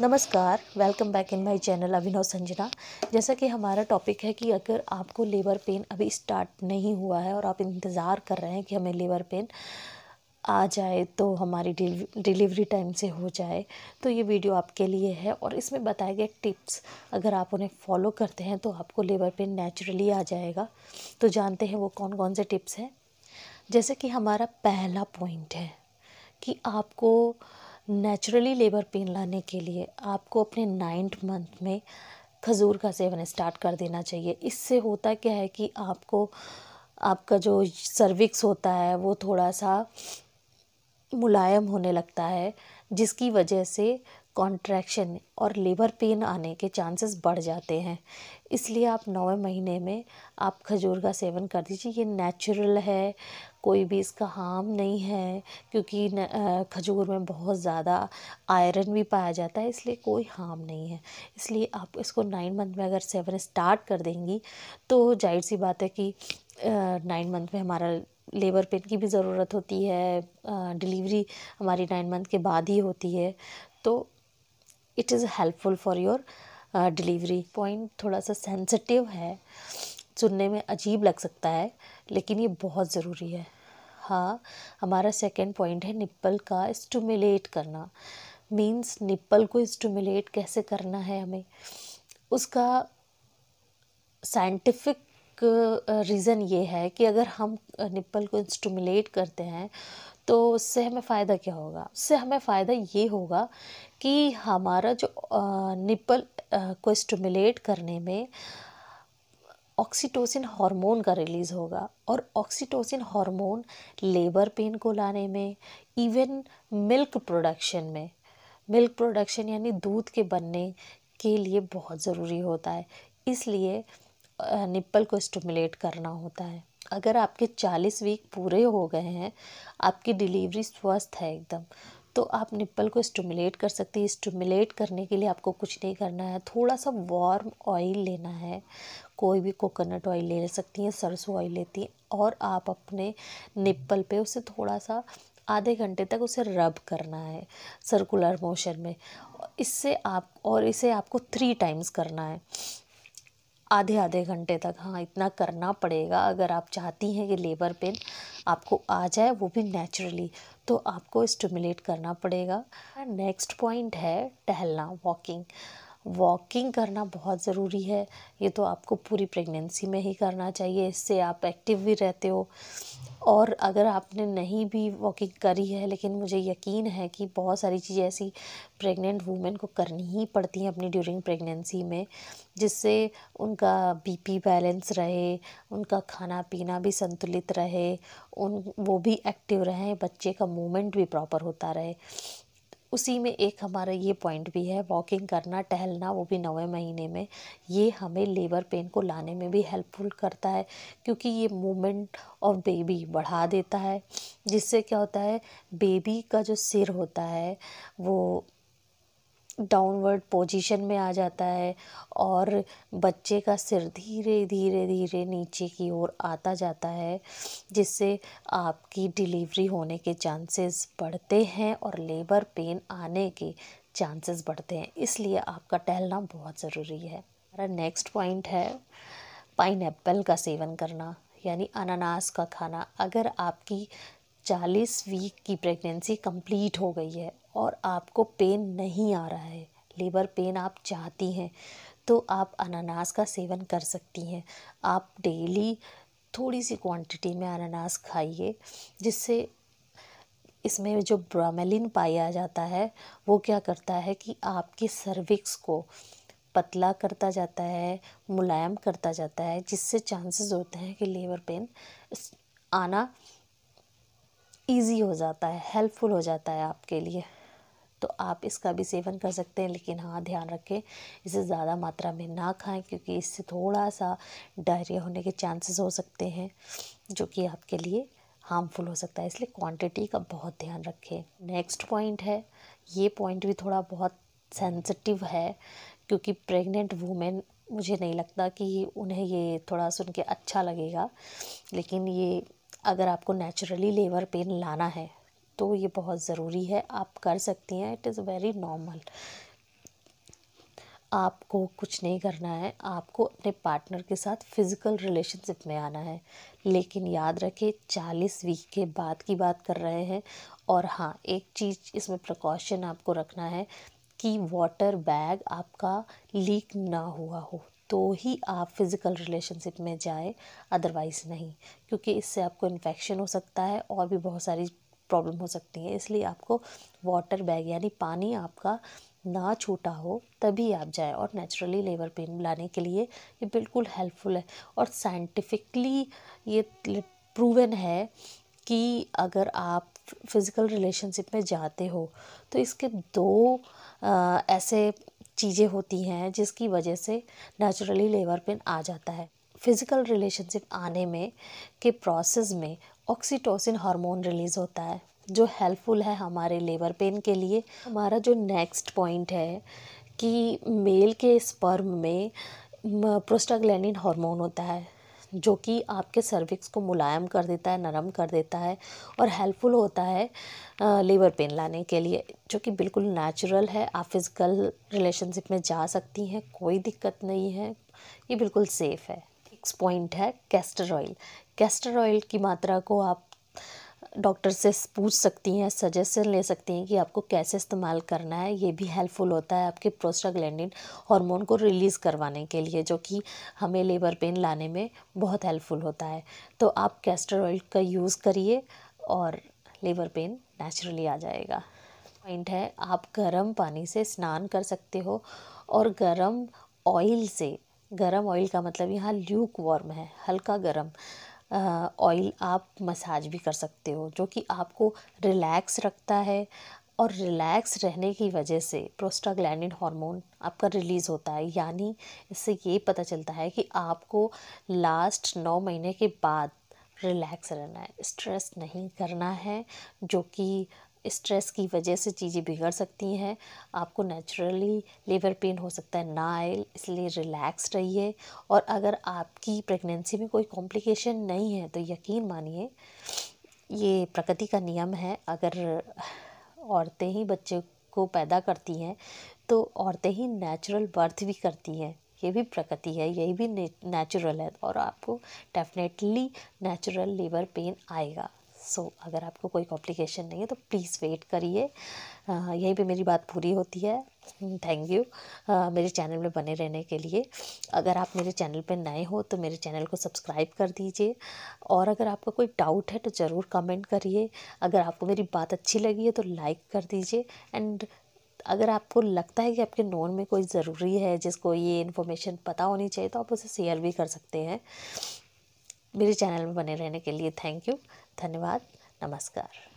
नमस्कार, welcome back in my channel Abhinav Sanjana. जैसा कि हमारा टॉपिक है कि अगर आपको लेबर पेन अभी स्टार्ट नहीं हुआ है और आप इंतज़ार कर रहे हैं कि हमें लेबर पेन आ जाए तो हमारी डिलीवरी टाइम से हो जाए, तो ये वीडियो आपके लिए है। और इसमें बताए गए टिप्स अगर आप उन्हें फॉलो करते हैं तो आपको लेबर पेन नेचुरली आ जाएगा। तो जानते हैं वो कौन कौन से टिप्स हैं। जैसे कि हमारा पहला पॉइंट है कि आपको नेचुरली लेबर पेन लाने के लिए आपको अपने 9th मंथ में खजूर का सेवन स्टार्ट कर देना चाहिए। इससे होता क्या है कि आपको आपका जो सर्विक्स होता है वो थोड़ा सा मुलायम होने लगता है, जिसकी वजह से कॉन्ट्रैक्शन और लेबर पेन आने के चांसेस बढ़ जाते हैं। इसलिए आप 9वें महीने में आप खजूर का सेवन कर दीजिए। ये नेचुरल है, कोई भी इसका हार्म नहीं है, क्योंकि खजूर में बहुत ज़्यादा आयरन भी पाया जाता है, इसलिए कोई हार्म नहीं है। इसलिए आप इसको 9 मंथ में अगर सेवन स्टार्ट कर देंगी तो जाहिर सी बात है कि 9 मंथ में हमारा लेबर पेन की भी ज़रूरत होती है। डिलीवरी हमारी 9 मंथ के बाद ही होती है, तो it is helpful for your delivery. Point थोड़ा सा सेंसिटिव है, सुनने में अजीब लग सकता है, लेकिन ये बहुत ज़रूरी है। हाँ, हमारा सेकंड पॉइंट है निप्पल का स्टिमुलेट करना। मींस निप्पल को स्टिमुलेट कैसे करना है हमें, उसका साइंटिफिक रीज़न ये है कि अगर हम निप्पल को स्टिमुलेट करते हैं तो उससे हमें फ़ायदा क्या होगा। उससे हमें फ़ायदा ये होगा कि हमारा जो निप्पल को स्टिमुलेट करने में ऑक्सीटोसिन हार्मोन का रिलीज़ होगा, और ऑक्सीटोसिन हार्मोन लेबर पेन को लाने में, इवन मिल्क प्रोडक्शन यानी दूध के बनने के लिए बहुत ज़रूरी होता है। इसलिए निप्पल को स्टिमुलेट करना होता है। अगर आपके 40 वीक पूरे हो गए हैं, आपकी डिलीवरी स्वस्थ है एकदम, तो आप निप्पल को स्टिमुलेट कर सकती है। स्टिमुलेट करने के लिए आपको कुछ नहीं करना है, थोड़ा सा वार्म ऑयल लेना है। कोई भी कोकोनट ऑयल ले सकती हैं, सरसों ऑयल लेती हैं, और आप अपने निप्पल पे उसे थोड़ा सा आधे घंटे तक उसे रब करना है सर्कुलर मोशन में। इसे आपको 3 टाइम्स करना है, आधे आधे घंटे तक। हाँ, इतना करना पड़ेगा अगर आप चाहती हैं कि लेबर पेन आपको आ जाए, वो भी नेचुरली, तो आपको स्टिमुलेट करना पड़ेगा। नेक्स्ट पॉइंट है टहलना, वॉकिंग करना बहुत ज़रूरी है। ये तो आपको पूरी प्रेगनेंसी में ही करना चाहिए, इससे आप एक्टिव भी रहते हो। और अगर आपने नहीं भी वॉकिंग करी है, लेकिन मुझे यकीन है कि बहुत सारी चीज़ें ऐसी प्रेग्नेंट वूमेन को करनी ही पड़ती हैं अपनी ड्यूरिंग प्रेगनेंसी में, जिससे उनका बीपी बैलेंस रहे, उनका खाना पीना भी संतुलित रहे, वो भी एक्टिव रहें, बच्चे का मूवमेंट भी प्रॉपर होता रहे। उसी में एक हमारा ये पॉइंट भी है, वॉकिंग करना, टहलना, वो भी 9वें महीने में। ये हमें लेबर पेन को लाने में भी हेल्पफुल करता है, क्योंकि ये मूवमेंट ऑफ बेबी बढ़ा देता है, जिससे क्या होता है, बेबी का जो सिर होता है वो डाउनवर्ड पोजीशन में आ जाता है, और बच्चे का सिर धीरे धीरे धीरे नीचे की ओर आता जाता है, जिससे आपकी डिलीवरी होने के चांसेस बढ़ते हैं और लेबर पेन आने के चांसेस बढ़ते हैं। इसलिए आपका टहलना बहुत ज़रूरी है। हमारा नेक्स्ट पॉइंट है पाइनएप्पल का सेवन करना, यानी अनानास का खाना। अगर आपकी 40 वीक की प्रेगनेंसी कंप्लीट हो गई है और आपको पेन नहीं आ रहा है, लेबर पेन आप चाहती हैं, तो आप अनानास का सेवन कर सकती हैं। आप डेली थोड़ी सी क्वांटिटी में अनानास खाइए, जिससे इसमें जो ब्रोमेलिन पाया जाता है वो क्या करता है कि आपके सर्विक्स को पतला करता जाता है, मुलायम करता जाता है, जिससे चांसेस होते हैं कि लेबर पेन आना ईजी हो जाता है, हेल्पफुल हो जाता है आपके लिए। तो आप इसका भी सेवन कर सकते हैं, लेकिन हाँ, ध्यान रखें इसे ज़्यादा मात्रा में ना खाएं, क्योंकि इससे थोड़ा सा डायरिया होने के चांसेस हो सकते हैं, जो कि आपके लिए हार्मफुल हो सकता है। इसलिए क्वांटिटी का बहुत ध्यान रखें। नेक्स्ट पॉइंट है, ये पॉइंट भी थोड़ा बहुत सेंसिटिव है, क्योंकि प्रेग्नेंट वूमेन, मुझे नहीं लगता कि उन्हें ये थोड़ा सुन के अच्छा लगेगा, लेकिन ये अगर आपको नेचुरली लेबर पेन लाना है तो ये बहुत ज़रूरी है, आप कर सकती हैं, इट इज़ वेरी नॉर्मल। आपको कुछ नहीं करना है, आपको अपने पार्टनर के साथ फिज़िकल रिलेशनशिप में आना है। लेकिन याद रखें 40 वीक के बाद की बात कर रहे हैं। और हाँ, एक चीज़ इसमें प्रिकॉशन आपको रखना है कि वाटर बैग आपका लीक ना हुआ हो तो ही आप फिज़िकल रिलेशनशिप में जाए, अदरवाइज़ नहीं, क्योंकि इससे आपको इन्फेक्शन हो सकता है और भी बहुत सारी प्रॉब्लम हो सकती है। इसलिए आपको वाटर बैग यानी पानी आपका ना छूटा हो तभी आप जाएं। और नेचुरली लेबर पेन लाने के लिए ये बिल्कुल हेल्पफुल है। और साइंटिफिकली ये प्रूवन है कि अगर आप फिज़िकल रिलेशनशिप में जाते हो तो इसके दो ऐसे चीज़ें होती हैं जिसकी वजह से नेचुरली लेबर पेन आ जाता है। फिज़िकल रिलेशनशिप आने में के प्रोसेस में ऑक्सीटोसिन हार्मोन रिलीज़ होता है जो हेल्पफुल है हमारे लेबर पेन के लिए। हमारा जो नेक्स्ट पॉइंट है कि मेल के स्पर्म में प्रोस्टाग्लैंडिन हार्मोन होता है जो कि आपके सर्विक्स को मुलायम कर देता है, नरम कर देता है और हेल्पफुल होता है लेबर पेन लाने के लिए, जो कि बिल्कुल नेचुरल है। आप फिज़िकल रिलेशनशिप में जा सकती हैं, कोई दिक्कत नहीं है, ये बिल्कुल सेफ़ है। नेक्स्ट पॉइंट है कैस्टर ऑयल। कैस्टर ऑयल की मात्रा को आप डॉक्टर से पूछ सकती हैं, सजेशन ले सकती हैं कि आपको कैसे इस्तेमाल करना है। ये भी हेल्पफुल होता है आपके प्रोस्टाग्लैंडिन हार्मोन को रिलीज़ करवाने के लिए, जो कि हमें लेबर पेन लाने में बहुत हेल्पफुल होता है। तो आप कैस्टर ऑयल का यूज़ करिए और लेबर पेन नेचुरली आ जाएगा। पॉइंट है, आप गर्म पानी से स्नान कर सकते हो और गर्म ऑयल से, गर्म ऑयल का मतलब यहाँ ल्यूक वार्म है, हल्का गर्म ऑयल आप मसाज भी कर सकते हो, जो कि आपको रिलैक्स रखता है। और रिलैक्स रहने की वजह से प्रोस्टाग्लैंडिन हार्मोन आपका रिलीज़ होता है। यानी इससे ये पता चलता है कि आपको लास्ट 9 महीने के बाद रिलैक्स रहना है, स्ट्रेस नहीं करना है, जो कि स्ट्रेस की वजह से चीज़ें बिगड़ सकती हैं। आपको नेचुरली लेबर पेन हो सकता है ना आए, इसलिए रिलैक्स रहिए। और अगर आपकी प्रेगनेंसी में कोई कॉम्प्लिकेशन नहीं है तो यकीन मानिए ये प्रकृति का नियम है। अगर औरतें ही बच्चे को पैदा करती हैं तो औरतें ही नेचुरल बर्थ भी करती हैं, ये भी प्रकृति है, यही भी नेचुरल है और आपको डेफिनेटली नेचुरल लेबर पेन आएगा। अगर आपको कोई कॉम्प्लिकेशन नहीं है तो प्लीज़ वेट करिए। यहीं पे मेरी बात पूरी होती है। थैंक यू मेरे चैनल में बने रहने के लिए। अगर आप मेरे चैनल पे नए हो तो मेरे चैनल को सब्सक्राइब कर दीजिए और अगर आपका कोई डाउट है तो ज़रूर कमेंट करिए। अगर आपको मेरी बात अच्छी लगी है तो लाइक कर दीजिए। एंड अगर आपको लगता है कि आपके नोन में कोई ज़रूरी है जिसको ये इन्फॉर्मेशन पता होनी चाहिए तो आप उसे शेयर भी कर सकते हैं। मेरे चैनल में बने रहने के लिए थैंक यू, धन्यवाद, नमस्कार।